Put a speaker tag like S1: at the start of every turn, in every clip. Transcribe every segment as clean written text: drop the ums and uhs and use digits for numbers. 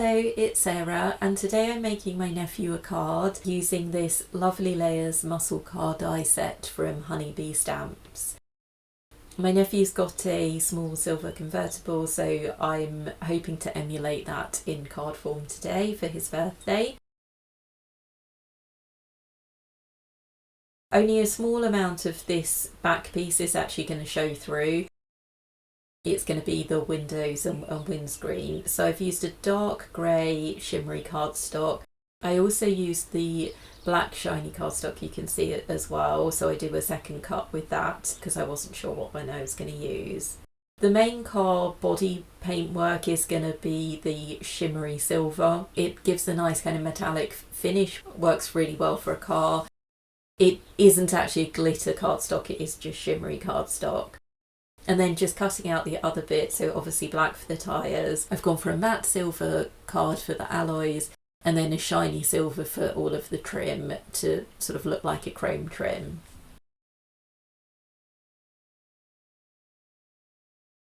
S1: Hello, it's Sarah, and today I'm making my nephew a card using this Lovely Layers muscle card die set from Honeybee Stamps. My nephew's got a small silver convertible, so I'm hoping to emulate that in card form today for his birthday. Only a small amount of this back piece is actually going to show through. It's going to be the windows and windscreen. So I've used a dark grey shimmery cardstock. I also used the black shiny cardstock, you can see it as well, so I do a second cut with that because I wasn't sure what one I was going to use. The main car body paintwork is going to be the shimmery silver. It gives a nice kind of metallic finish, works really well for a car. It isn't actually a glitter cardstock, it is just shimmery cardstock. And then just cutting out the other bit, so obviously black for the tyres. I've gone for a matte silver card for the alloys and then a shiny silver for all of the trim to sort of look like a chrome trim.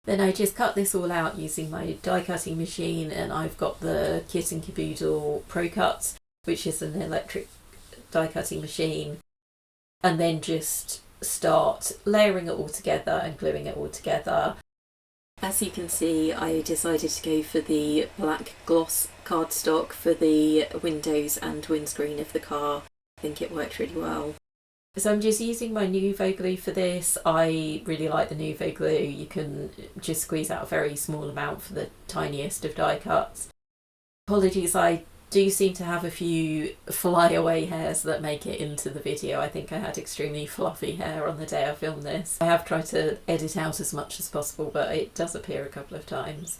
S1: Then I just cut this all out using my die cutting machine, and I've got the Kit and Caboodle Pro Cut, which is an electric die cutting machine, and then just start layering it all together and gluing it all together. As you can see, I decided to go for the black gloss cardstock for the windows and windscreen of the car. I think it worked really well. So I'm just using my Nuvo glue for this. I really like the Nuvo glue. You can just squeeze out a very small amount for the tiniest of die cuts. Apologies, I do seem to have a few flyaway hairs that make it into the video. I think I had extremely fluffy hair on the day I filmed this. I have tried to edit out as much as possible, but it does appear a couple of times.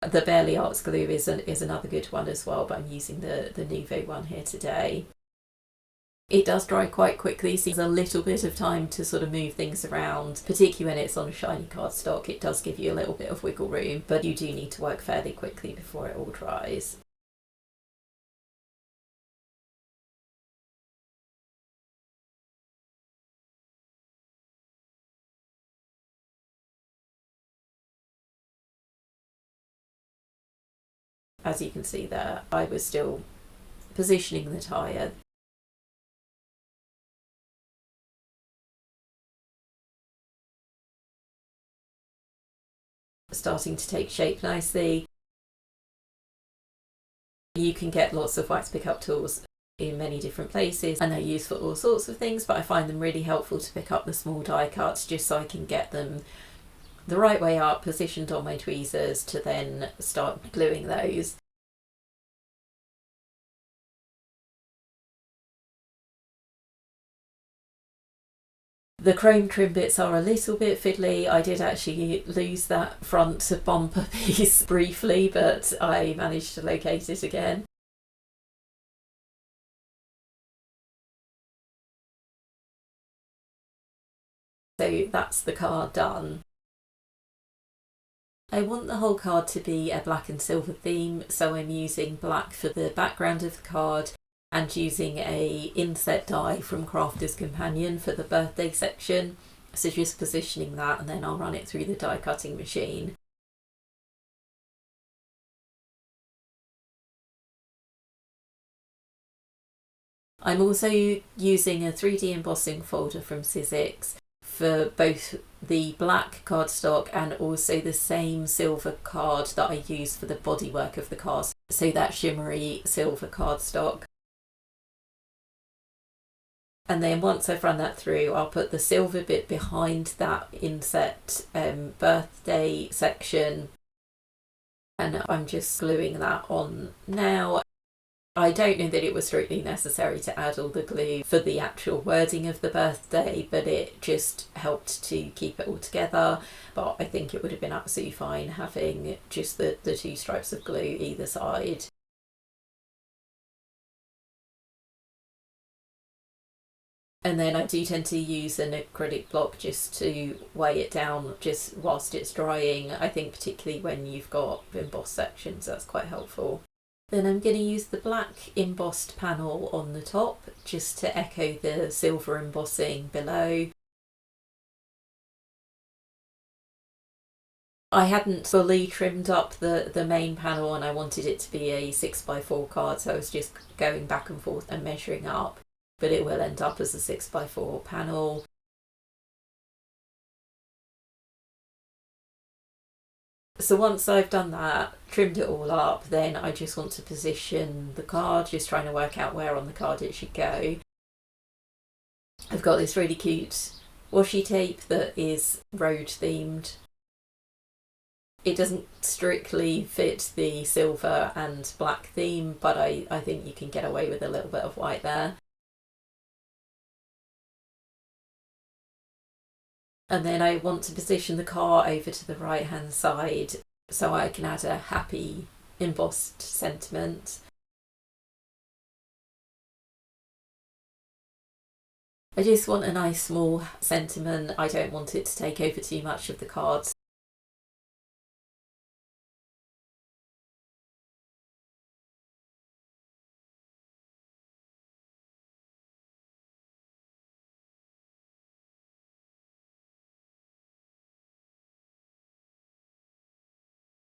S1: The Barely Arts glue is another good one as well, but I'm using the Nuvo one here today. It does dry quite quickly, so there's a little bit of time to sort of move things around, particularly when it's on a shiny cardstock. It does give you a little bit of wiggle room, but you do need to work fairly quickly before it all dries. As you can see there, I was still positioning the tyre. Starting to take shape nicely. You can get lots of wax pickup tools in many different places, and they're used for all sorts of things, but I find them really helpful to pick up the small die cuts just so I can get them the right way up, positioned on my tweezers to then start gluing those. The chrome trim bits are a little bit fiddly. I did actually lose that front bumper piece briefly, but I managed to locate it again. So that's the card done. I want the whole card to be a black and silver theme, so I'm using black for the background of the card and using a inset die from Crafter's Companion for the birthday section. So just positioning that, and then I'll run it through the die cutting machine. I'm also using a 3D embossing folder from Sizzix for both the black cardstock and also the same silver card that I use for the bodywork of the car, so that shimmery silver cardstock. And then once I've run that through, I'll put the silver bit behind that inset birthday section, and I'm just gluing that on now. I don't know that it was strictly necessary to add all the glue for the actual wording of the birthday, but it just helped to keep it all together. But I think it would have been absolutely fine having just the two stripes of glue either side. And then I do tend to use an acrylic block just to weigh it down just whilst it's drying. I think particularly when you've got embossed sections, that's quite helpful. Then I'm going to use the black embossed panel on the top just to echo the silver embossing below. I hadn't fully trimmed up the main panel, and I wanted it to be a 6x4 card, so I was just going back and forth and measuring up, but it will end up as a 6x4 panel. So once I've done that, trimmed it all up, then I just want to position the card, just trying to work out where on the card it should go. I've got this really cute washi tape that is road themed. It doesn't strictly fit the silver and black theme, but I think you can get away with a little bit of white there. And then I want to position the car over to the right hand side so I can add a happy embossed sentiment. I just want a nice small sentiment. I don't want it to take over too much of the cards.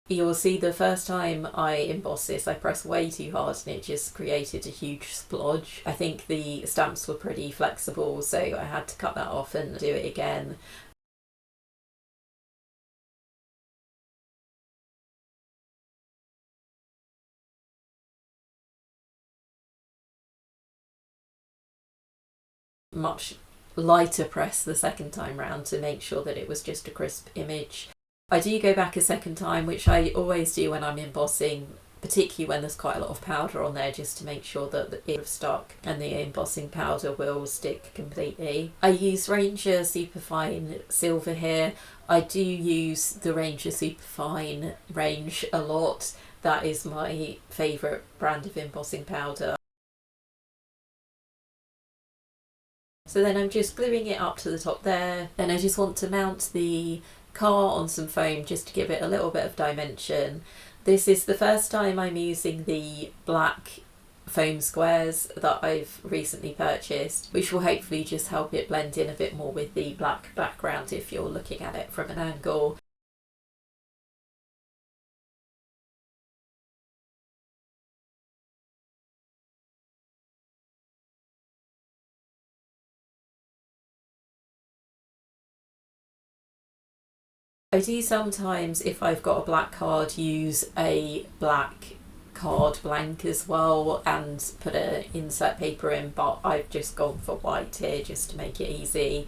S1: You'll see the first time I embossed this, I pressed way too hard and it just created a huge splodge. I think the stamps were pretty flexible, so I had to cut that off and do it again. Much lighter press the second time round to make sure that it was just a crisp image. I do go back a second time, which I always do when I'm embossing, particularly when there's quite a lot of powder on there, just to make sure that it's stuck and the embossing powder will stick completely. I use Ranger Superfine Silver here. I do use the Ranger Superfine range a lot. That is my favourite brand of embossing powder. So then I'm just gluing it up to the top there. Then I just want to mount the car on some foam just to give it a little bit of dimension. This is the first time I'm using the black foam squares that I've recently purchased, which will hopefully just help it blend in a bit more with the black background if you're looking at it from an angle. I do sometimes, if I've got a black card, use a black card blank as well and put an insert paper in, but I've just gone for white here just to make it easy.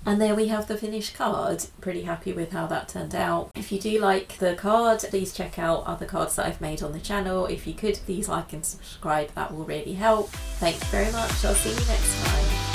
S1: And there we have the finished card. Pretty happy with how that turned out. If you do like the card, please check out other cards that I've made on the channel. If you could, please like and subscribe, that will really help. Thanks very much. I'll see you next time.